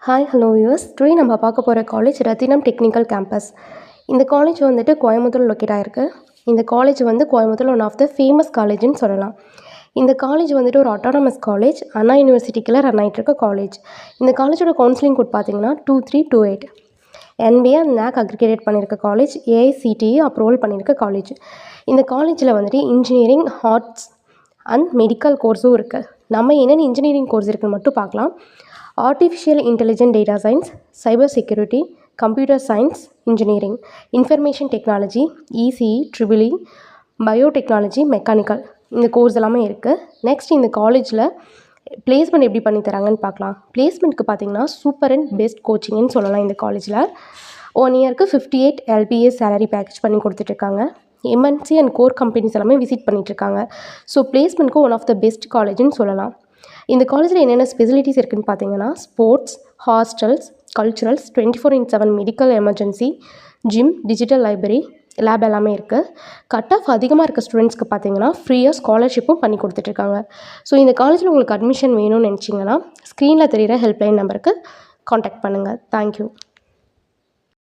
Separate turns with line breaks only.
Hi hello US today நம்ம பார்க்க போகிற காலேஜ் ரத்தினம் டெக்னிக்கல் கேம்பஸ். இந்த காலேஜ் வந்துட்டு கோயம்புத்தூர் லொக்கேட் ஆகிருக்கு. இந்த காலேஜ் வந்து Coimbatore one of the famous காலேஜ்னு சொல்லலாம். இந்த காலேஜ் வந்துட்டு ஒரு அட்டானமஸ் காலேஜ், அண்ணா யூனிவர்சிட்டிக்குள்ளே ரன் ஆகிட்டு இருக்க காலேஜ். இந்த காலேஜோட கவுன்சிலிங் கோட் பார்த்தீங்கன்னா 2328. NBA அண்ட் NAC அக்ரிகேட் பண்ணியிருக்க காலேஜ், AICTE அப்ரூவல் பண்ணியிருக்க காலேஜ். இந்த காலேஜில் வந்துட்டு இன்ஜினியரிங், ஆர்ட்ஸ் அண்ட் மெடிக்கல் கோர்ஸும் இருக்குது. நம்ம என்னென்ன இன்ஜினியரிங் கோர்ஸ் இருக்குன்னு மட்டும் பார்க்கலாம். Artificial intelligent data science, cyber security, computer science engineering, information technology, ECE, triple E, biotechnology, mechanical, இந்த கோர்ஸ் எல்லாமே இருக்குது. நெக்ஸ்ட் இந்த காலேஜில் பிளேஸ்மெண்ட் எப்படி பண்ணி தராங்கன்னு பார்க்கலாம். பிளேஸ்மெண்ட்டுக்கு பார்த்தீங்கன்னா சூப்பர் அண்ட் பெஸ்ட் கோச்சிங்னு சொல்லலாம். இந்த காலேஜில் 1 இயருக்கு 58 LPA சேலரி பேக்கேஜ் பண்ணி கொடுத்துட்ருக்காங்க. எம்என்சி அண்ட் கோர் கம்பெனிஸ் எல்லாமே விசிட் பண்ணிகிட்ருக்காங்க. ஸோ பிளேஸ்மெண்ட்க்கு ஒன் ஆஃப் த பெஸ்ட் காலேஜ்னு சொல்லலாம். இந்த காலேஜில் என்னென்ன ஸ்பெசிலிட்டிஸ் இருக்குதுன்னு பார்த்தீங்கன்னா sports, hostels, culturals, 24/7 medical emergency, gym, digital library, lab எல்லாமே இருக்குது. கட் ஆஃப் அதிகமாக இருக்க ஸ்டூடெண்ட்ஸ்க்கு பார்த்தீங்கன்னா ஃப்ரீயாக ஸ்காலர்ஷிப்பும் பண்ணி கொடுத்துட்ருக்காங்க. ஸோ இந்த காலேஜில் உங்களுக்கு அட்மிஷன் வேணும்னு நினச்சிங்கன்னா ஸ்க்ரீனில் தெரிகிற ஹெல்ப்லைன் நம்பருக்கு காண்டாக்ட் பண்ணுங்கள். தேங்க்யூ.